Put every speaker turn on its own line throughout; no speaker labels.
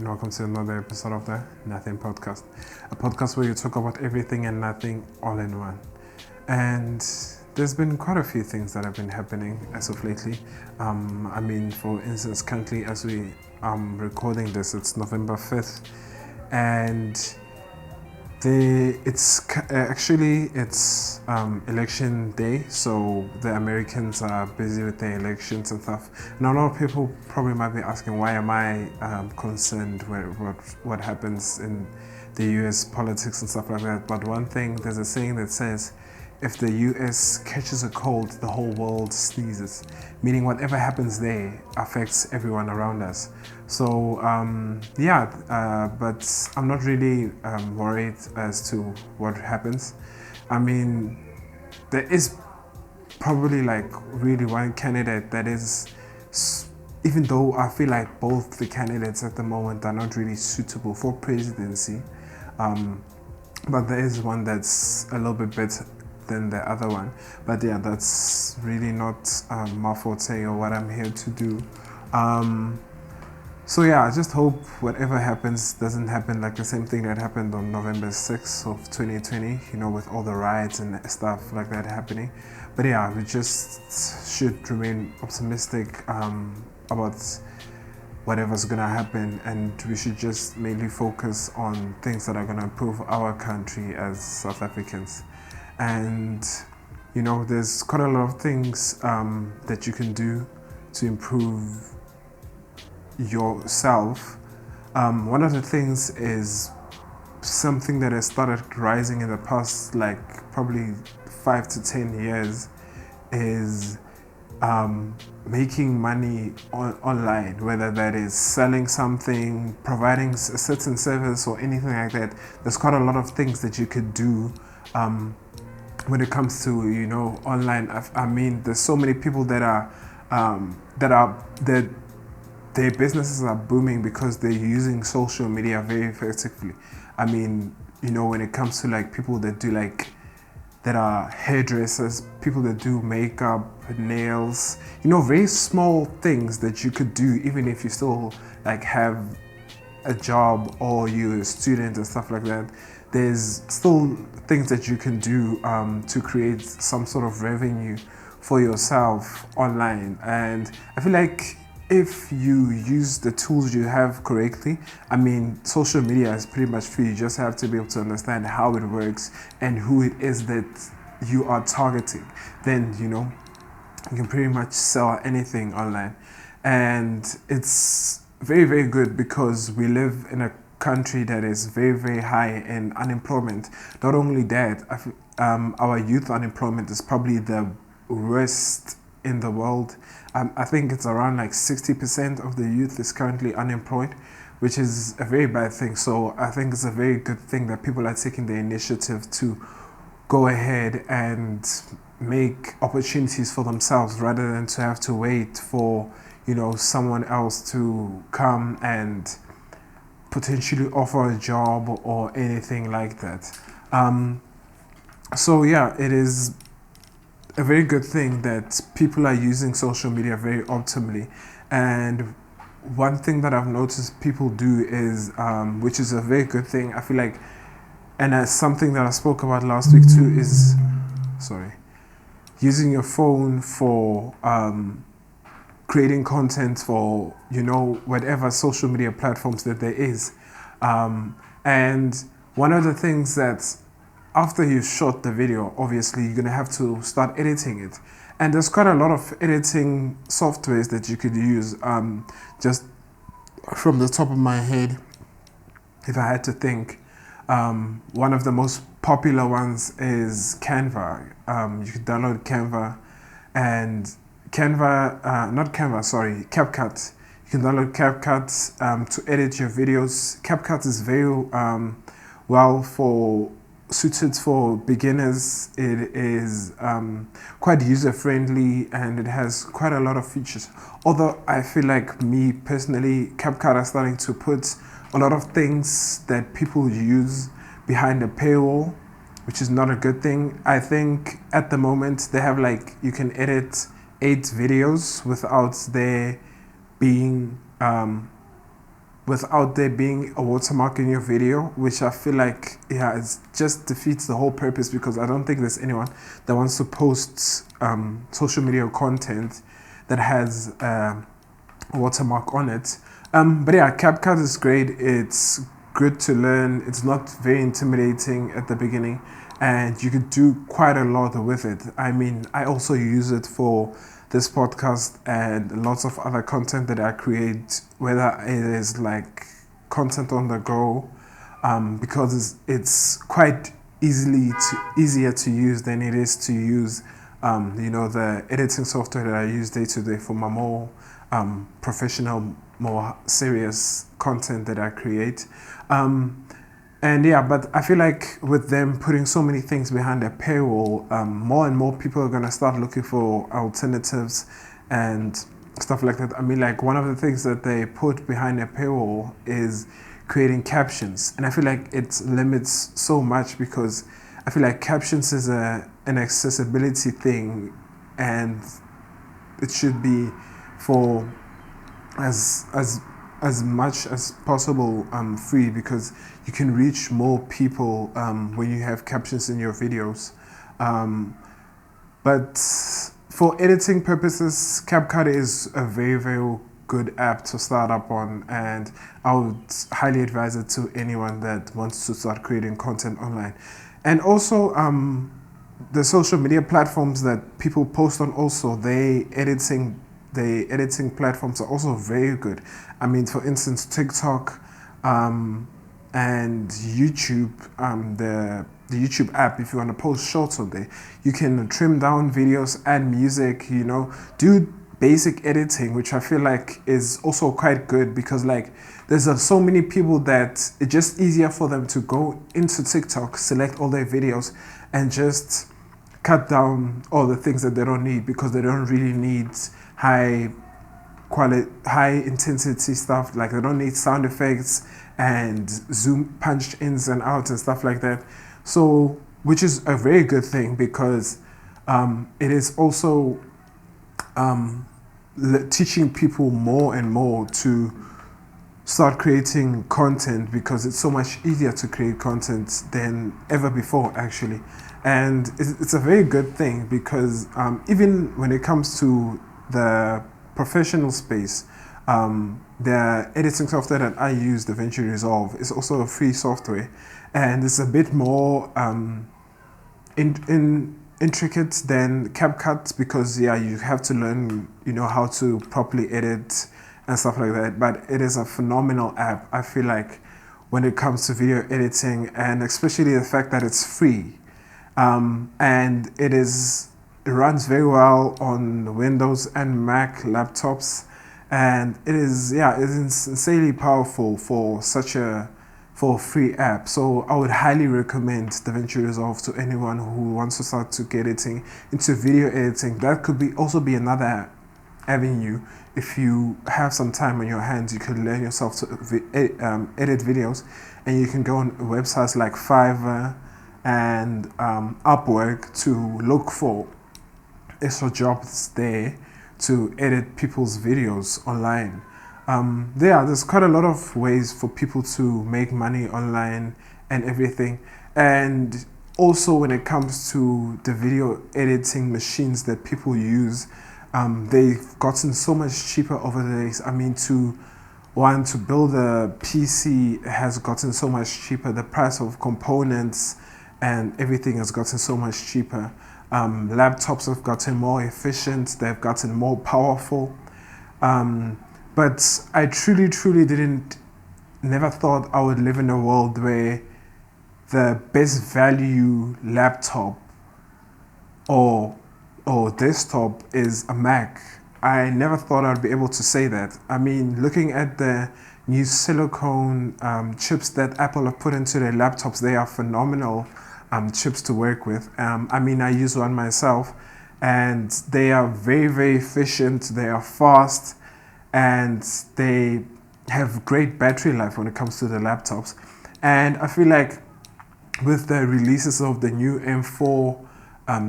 and welcome to another episode of the Nothing Podcast, a podcast where you talk about everything and nothing all in one. And there's been quite a few things that have been happening as of lately. For instance, currently as we recording this, it's November 5th, and it's election day, so the Americans are busy with their elections and stuff. Now, a lot of people probably might be asking, why am I concerned with what happens in the US politics and stuff like that? But one thing, there's a saying that says, if the US catches a cold, the whole world sneezes, meaning whatever happens there affects everyone around us. So but I'm not really worried as to what happens. I mean, there is probably like really one candidate that is, even though I feel like both the candidates at the moment are not really suitable for presidency, but there is one that's a little bit better than the other one. But yeah, that's really not my forte or what I'm here to do. So yeah, I just hope whatever happens doesn't happen like the same thing that happened on November 6th of 2020, with all the riots and stuff like that happening. But yeah, we just should remain optimistic about whatever's gonna happen, and we should just mainly focus on things that are gonna improve our country as South Africans. And there's quite a lot of things that you can do to improve yourself. One of the things is something that has started rising in the past, like probably 5 to 10 years, is making money online, whether that is selling something, providing a certain service, or anything like that. There's quite a lot of things that you could do when it comes to online. I mean, there's so many people that their businesses are booming because they're using social media very effectively. I mean, when it comes to like people that do that are hairdressers, people that do makeup, nails, very small things that you could do even if you still have a job or you're a student and stuff like that. There's still things that you can do to create some sort of revenue for yourself online. And I feel like if you use the tools you have correctly, I mean, social media is pretty much free. You just have to be able to understand how it works and who it is that you are targeting. Then, you can pretty much sell anything online. And it's very, very good because we live in a country that is very, very high in unemployment. Not only that, our youth unemployment is probably the worst in the world. I think it's around 60% of the youth is currently unemployed, which is a very bad thing. So I think it's a very good thing that people are taking the initiative to go ahead and make opportunities for themselves rather than to have to wait for someone else to come and potentially offer a job or anything like that. So yeah, it is a very good thing that people are using social media very optimally. And one thing that I've noticed people do is, which is a very good thing, I feel like, and as something that I spoke about last week too, is using your phone for creating content for whatever social media platforms that there is. And one of the things that after you've shot the video, obviously you're gonna have to start editing it. And there's quite a lot of editing softwares that you could use. Just from the top of my head, if I had to think, one of the most popular ones is Canva. You could download Canva and CapCut. You can download CapCut to edit your videos. CapCut is very suited for beginners. It is quite user-friendly and it has quite a lot of features. Although I feel like, me personally, CapCut are starting to put a lot of things that people use behind a paywall, which is not a good thing. I think at the moment they have you can edit 8 videos without there being without there being a watermark in your video, which I feel like, yeah, it just defeats the whole purpose, because I don't think there's anyone that wants to post social media content that has a watermark on it. But yeah, CapCut is great. It's good to learn. It's not very intimidating at the beginning, and you could do quite a lot with it. I mean, I also use it for this podcast and lots of other content that I create, whether it is like content on the go, because it's quite easier to use than it is to use, the editing software that I use day to day for my more professional, more serious content that I create. And yeah, but I feel like with them putting so many things behind their paywall, more and more people are going to start looking for alternatives and stuff like that. I mean, like, one of the things that they put behind their paywall is creating captions. And I feel like it limits so much, because I feel like captions is an accessibility thing, and it should be for as much as possible free, because you can reach more people when you have captions in your videos. But for editing purposes, CapCut is a very, very good app to start up on, and I would highly advise it to anyone that wants to start creating content online. And also, the social media platforms that people post on, also, the editing platforms are also very good. I mean, for instance, TikTok and YouTube, the YouTube app, if you want to post shorts on there, you can trim down videos, add music, do basic editing, which I feel like is also quite good, because like there's so many people that it's just easier for them to go into TikTok, select all their videos, and just cut down all the things that they don't need, because they don't really need high intensity stuff. Like, they don't need sound effects and zoom punched ins and outs and stuff like that. So, which is a very good thing, because it is also teaching people more and more to start creating content, because it's so much easier to create content than ever before, actually. And it's a very good thing, because even when it comes to the professional space, the editing software that I use, DaVinci Resolve, is also a free software, and it's a bit more intricate than CapCut, because yeah, you have to learn, how to properly edit and stuff like that. But it is a phenomenal app, I feel like, when it comes to video editing, and especially the fact that it's free, and it runs very well on Windows and Mac laptops, and it is insanely powerful for a free app. So I would highly recommend DaVinci Resolve to anyone who wants to start to get into video editing. That could also be another avenue. If you have some time on your hands, you could learn yourself to edit videos, and you can go on websites like Fiverr and Upwork to look for extra jobs there to edit people's videos online. There's quite a lot of ways for people to make money online and everything. And also, when it comes to the video editing machines that people use, they've gotten so much cheaper over the days. I mean, to build a PC has gotten so much cheaper. The price of components and everything has gotten so much cheaper. Laptops have gotten more efficient, they've gotten more powerful. But I truly never thought I would live in a world where the best value laptop or desktop is a Mac. I never thought I'd be able to say that. I mean, looking at the new silicone chips that Apple have put into their laptops, they are phenomenal chips to work with. I mean, I use one myself, and they are very, very efficient, they are fast, and they have great battery life when it comes to the laptops. And I feel like with the releases of the new M4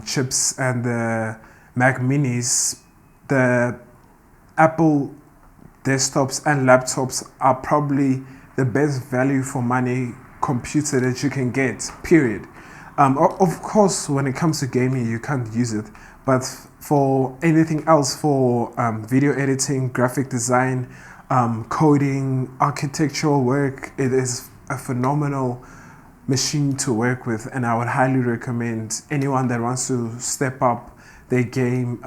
chips and the Mac Minis, the Apple desktops and laptops are probably the best value for money computer that you can get, period. Of course, when it comes to gaming, you can't use it, but for anything else, for video editing, graphic design, coding, architectural work, it is a phenomenal machine to work with, and I would highly recommend anyone that wants to step up their game.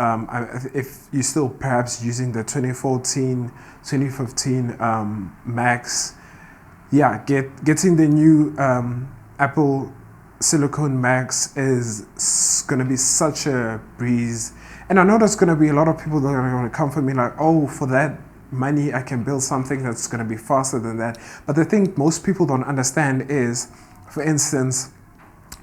If you're still perhaps using the 2014, 2015 Macs, yeah, getting the new Apple Silicon Macs is going to be such a breeze. And I know there's going to be a lot of people that are going to come for me like, oh, for that money, I can build something that's going to be faster than that. But the thing most people don't understand is, for instance,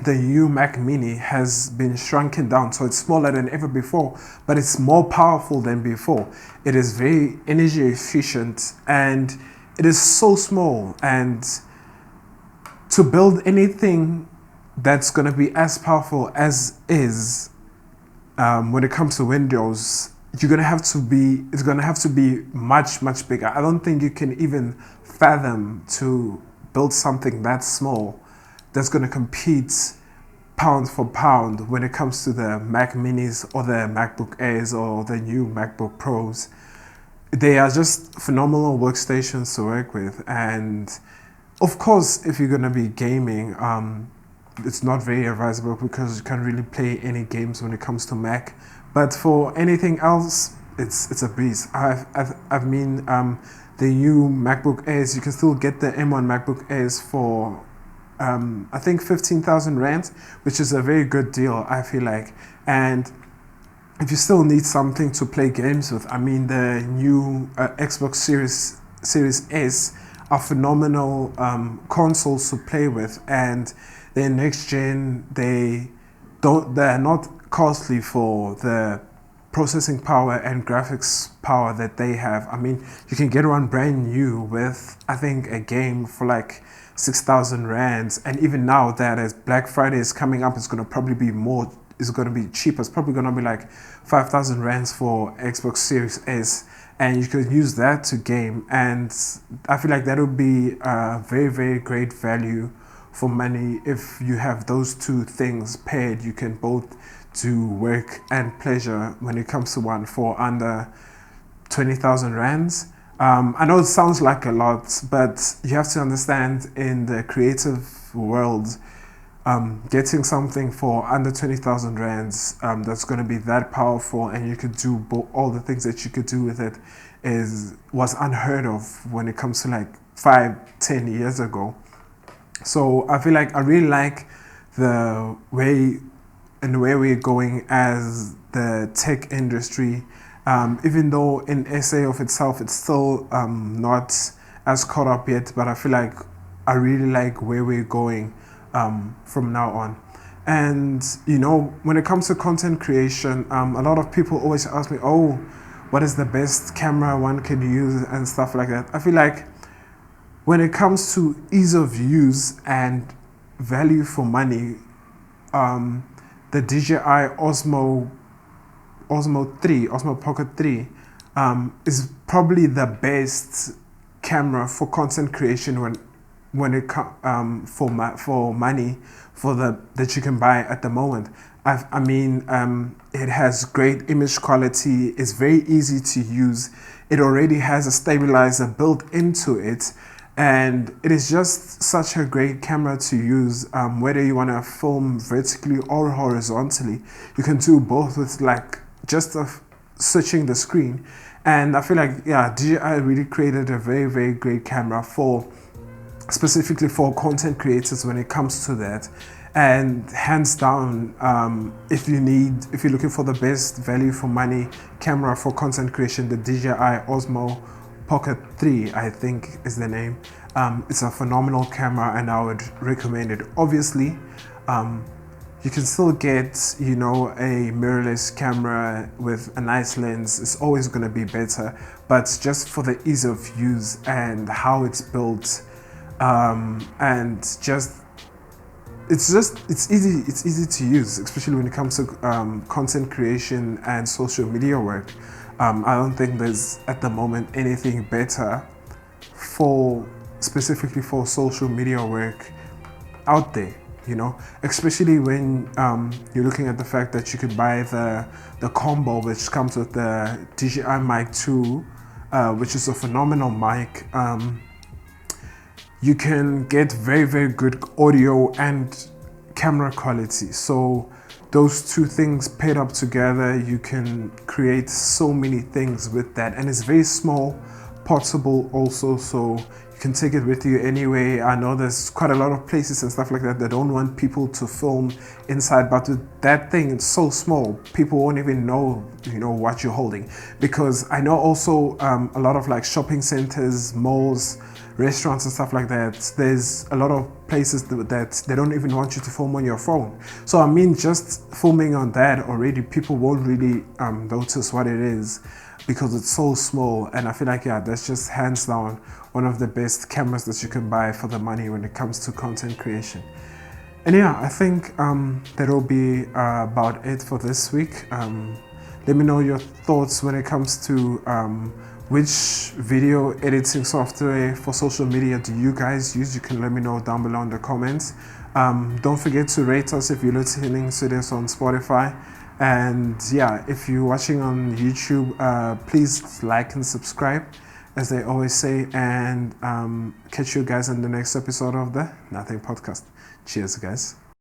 the new Mac Mini has been shrunken down, so it's smaller than ever before, but it's more powerful than before. It is very energy efficient, and it is so small. And to build anything that's going to be as powerful as is, when it comes to Windows, it's going to have to be much, much bigger. I don't think you can even fathom to build something that small that's going to compete pound for pound when it comes to the Mac Minis or the MacBook Airs or the new MacBook Pros. They are just phenomenal workstations to work with. And of course, if you're going to be gaming, it's not very advisable because you can't really play any games when it comes to Mac. But for anything else, it's a breeze. I mean, the new MacBook Airs, you can still get the M1 MacBook Airs for I think 15,000 rand, which is a very good deal, I feel like. And if you still need something to play games with, I mean, the new Xbox Series S are phenomenal consoles to play with, and they're next gen. They're not costly for the processing power and graphics power that they have. I mean, you can get one brand new with, I think, a game for like 6,000 rands, and even now that as Black Friday is coming up, it's going to probably be more. It's going to be cheaper. It's probably going to be like 5,000 rands for Xbox Series S, and you could use that to game. And I feel like that would be a very, very great value for money. If you have those two things paired, you can both do work and pleasure when it comes to one for under 20,000 rands. I know it sounds like a lot, but you have to understand, in the creative world, getting something for under 20,000 rands that's going to be that powerful, and you could do all the things that you could do with it was unheard of when it comes to like 5-10 years ago. So I feel like I really like the way we're going as the tech industry. Even though in SA of itself, it's still not as caught up yet, but I feel like I really like where we're going from now on. And, you know, when it comes to content creation, a lot of people always ask me, oh, what is the best camera one can use and stuff like that. I feel like when it comes to ease of use and value for money, the DJI Osmo Pocket 3 is probably the best camera for content creation when it comes for money that you can buy at the moment. I mean, it has great image quality. It's very easy to use. It already has a stabilizer built into it, and it is just such a great camera to use. Whether you want to film vertically or horizontally, you can do both with like just switching the screen. And I feel like, yeah, DJI really created a very, very great camera specifically for content creators when it comes to that. And hands down, if you're looking for the best value for money camera for content creation, the DJI Osmo Pocket 3, I think is the name. It's a phenomenal camera, and I would recommend it. Obviously, you can still get, you know, a mirrorless camera with a nice lens. It's always going to be better, but just for the ease of use and how it's built, and it's easy to use, especially when it comes to content creation and social media work. I don't think there's at the moment anything better for specifically for social media work out there, you know, especially when you're looking at the fact that you could buy the combo which comes with the DJI Mic 2, which is a phenomenal mic. You can get very, very good audio and camera quality. So those two things paired up together, you can create so many things with that, and it's very small, portable also, so you can take it with you anyway. I know there's quite a lot of places and stuff like that that don't want people to film inside, but with that thing, it's so small, people won't even know, you know, what you're holding. Because I know also a lot of like shopping centers, malls, restaurants and stuff like that, there's a lot of places that they don't even want you to film on your phone. So I mean, just filming on that already, people won't really notice what it is because it's so small. And I feel like, yeah, that's just hands down one of the best cameras that you can buy for the money when it comes to content creation. And yeah, I think that'll be about it for this week. Let me know your thoughts when it comes to which video editing software for social media do you guys use? You can let me know down below in the comments. Don't forget to rate us if you're listening to this on Spotify. And yeah, if you're watching on YouTube, please like and subscribe, as they always say. And catch you guys in the next episode of the Nothing Podcast. Cheers, guys.